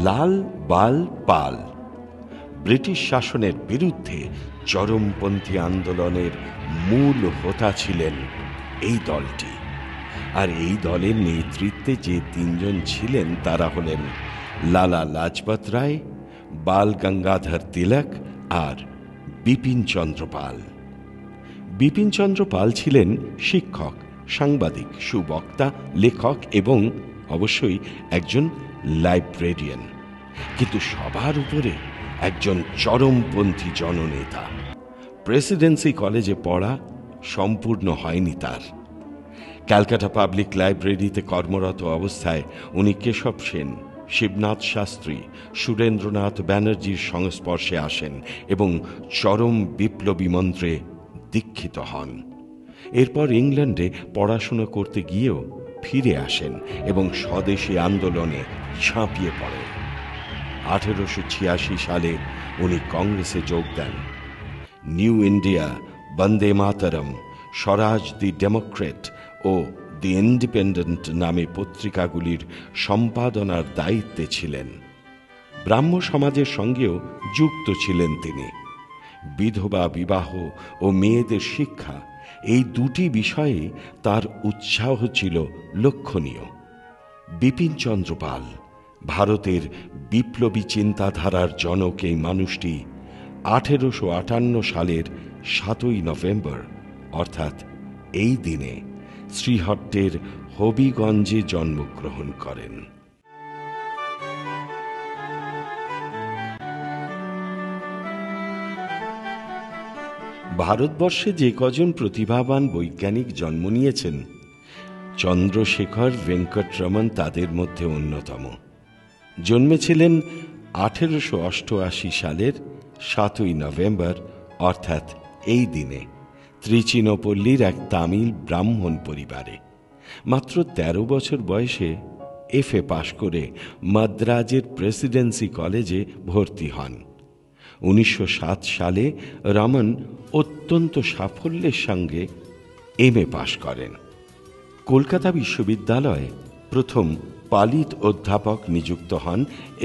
লাল বাল পাল British শাসনের বিরুদ্ধে চরমপন্থী আন্দোলনের মূল হোতা ছিলেন এই দলটি। আর এই দলের নেতৃত্বে যে তিনজন ছিলেন তারা হলেন লালা লাজপত রায়, বাল গঙ্গাধর তিলক আর বিপিন চন্দ্র পাল। বিপিন চন্দ্র পাল ছিলেন শিক্ষক, সাংবাদিক, সুবক্তা, লেখক এবং অবশ্যই একজন লাইব্রেরিয়ান, কিন্তু সবার উপরে একজন চরমপন্থী জননেতা। প্রেসিডেন্সি কলেজে পড়া সম্পূর্ণ হয়নি তার। ক্যালকাটা পাবলিক লাইব্রেরিতে কর্মরত অবস্থায় উনি কেশব সেন, শিবনাথ শাস্ত্রী, সুরেন্দ্রনাথ ব্যানার্জির সংস্পর্শে আসেন এবং চরম বিপ্লবী মন্ত্রে দীক্ষিত হন। এরপর ইংল্যান্ডে পড়াশোনা করতে গিয়েও ফিরে আসেন এবং স্বদেশী আন্দোলনে ঝাঁপিয়ে পড়েন। 1886 সালে উনি কংগ্রেসে যোগ দেন। New India, Vande Mataram, Swaraj the Democrat O the Independent নামে পত্রিকাগুলির সম্পাদনার দায়িত্বে ছিলেন। ব্রাহ্ম সমাজের সঙ্গেও যুক্ত ছিলেন তিনি। বিধবা বিবাহ ও মেয়েদের শিক্ষা, এই দুটি বিষয়ে তার উৎসাহ ছিল লক্ষণীয়। বিপিন চন্দ্র পাল, ভারতের বিপ্লবী চিন্তাধারার জনক এই মানুষটি 1858 সালের 7ই নভেম্বর অর্থাৎ এই দিনে শ্রীহট্টের হবিগঞ্জে জন্মগ্রহণ করেন। ভারতবর্ষে যে কজন প্রতিভাবান বৈজ্ঞানিক জন্ম নিয়েছেন, চন্দ্রশেখর ভেঙ্কটরমন তাদের মধ্যে অন্যতম। জন্মেছিলেন 1888 সালের 7ই নভেম্বর অর্থাৎ এই দিনে ত্রিচিনপল্লীর এক তামিল ব্রাহ্মণ পরিবারে। মাত্র 13 বছর বয়সে FA পাশ করে মাদ্রাজের প্রেসিডেন্সি কলেজে ভর্তি হন। 1907 সালে রমন অত্যন্ত সাফল্যের সঙ্গে MA পাশ করেন। কলকাতা বিশ্ববিদ্যালয়ে প্রথম পালিত অধ্যাপক নিযুক্ত হন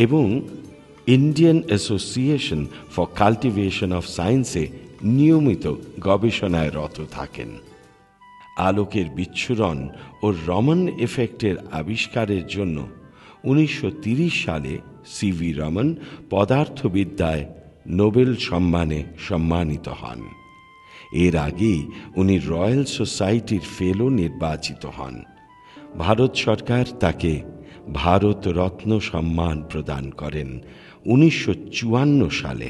এবং Indian association for cultivation of সায়েন্সে নিয়মিত গবেষণায় রত থাকেন। আলোকের বিচ্ছুরণ ও রমন এফেক্টের আবিষ্কারের জন্য 1930 সালে CV রমন পদার্থবিদ্যায় নোবেল সম্মানে সম্মানিত হন। এর আগে উনি রয়্যাল সোসাইটির ফেলো নির্বাচিত হন। ভারত সরকার তাকে ভারত রত্ন সম্মান প্রদান করেন 1954 সালে।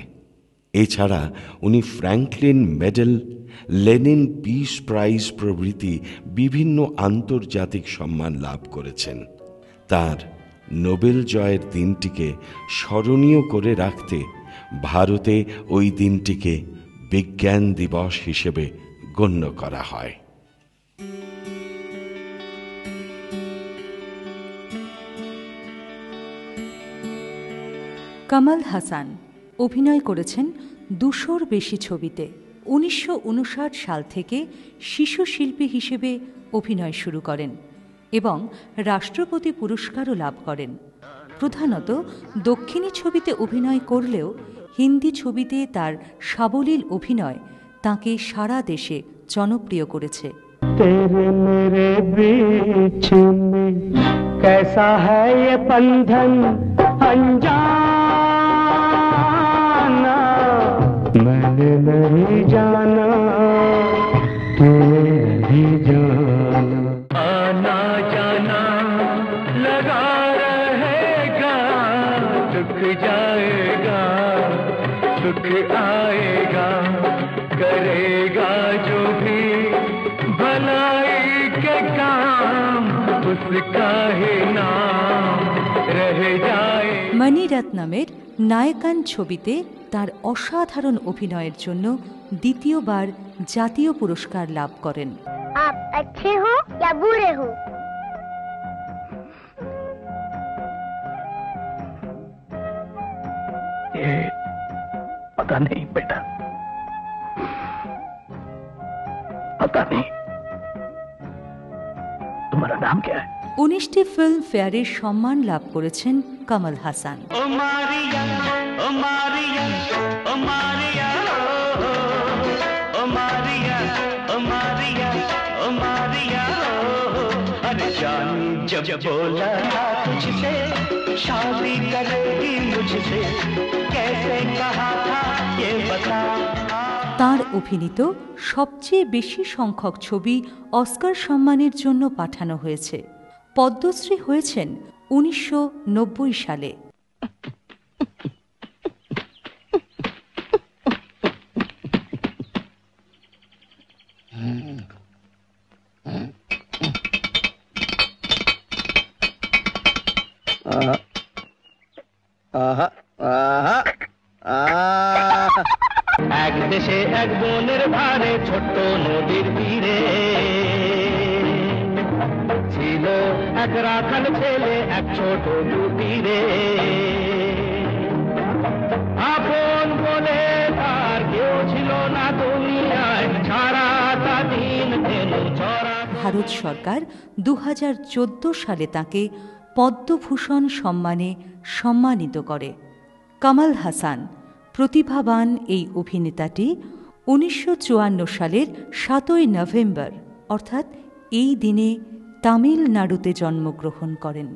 এছাড়া উনি Franklin medal, Lenin peace prize প্রভৃতি বিভিন্ন আন্তর্জাতিক সম্মান লাভ করেছেন। তার নোবেল জয়ের দিনটিকে স্মরণীয় করে রাখতে ভারতে ওই দিনটিকে বিজ্ঞান দিবস হিসেবে গণ্য করা হয়। কামাল হাসান অভিনয় করেছেন 200-র বেশি ছবিতে। 1959 সাল থেকে শিশু শিল্পী হিসেবে অভিনয় শুরু করেন এবং রাষ্ট্রপতি পুরস্কারও লাভ করেন। প্রধানত দক্ষিণী ছবিতে অভিনয় করলেও হিন্দি ছবিতে তার সাবলীল অভিনয় তাঁকে সারা দেশে জনপ্রিয় করেছে। तेरे मेरे बीच में कैसा है ये बंधन अनजाना, मैंने नहीं जाना तूने नहीं जाना, आना जाना लगा रहेगा, दुख जाएगा सुख आएगा, करेगा जो भी भलाई के काम उसका ही नाम रह जाए। মণিরত্নমের নায়কান ছবিতে তার অসাধারণ অভিনয়ের জন্য দ্বিতীয়বার জাতীয় পুরস্কার লাভ করেন। आप अच्छे हो या बुरे हो? ये पता नहीं बेटा, पता नहीं। तुम्हारा नाम क्या है? 19টি ফিল্ম ফেয়ারের সম্মান লাভ করেছেন কমল হাসান। ও মারিয়া, ও মারিয়া, ও মারিয়া, ও মারিয়া, ও মারিয়া, ও মারিয়া, अरे जानी जब बोला तुझसे शादी करेगी मुझसे, कैसे कहा था ये बता। তার অভিনীত সবচেয়ে বেশি সংখ্যক ছবি অস্কার সম্মানের জন্য পাঠানো হয়েছে। পদ্মশ্রী হয়েছেন 1990 সালে। এক দেশে এক বনের ধারে ছোট্ট নদীর তীরে ছিল এক রাখাল ছেলে, এক ছোট কুটিরে। আপন বলে তার কেউ ছিল না দুনিয়ায়, সারাটা দিন ধেনু চড়া। ভারত সরকার 2014 সালে তাকে পদ্মভূষণ সম্মানে সম্মানিত করে। কমল হাসান প্রতিভাবান এই অভিনেতাটি 1954 সালের 7 নভেম্বর অর্থাৎ এই দিনে তামিলনাড়ুতে জন্মগ্রহণ করেন।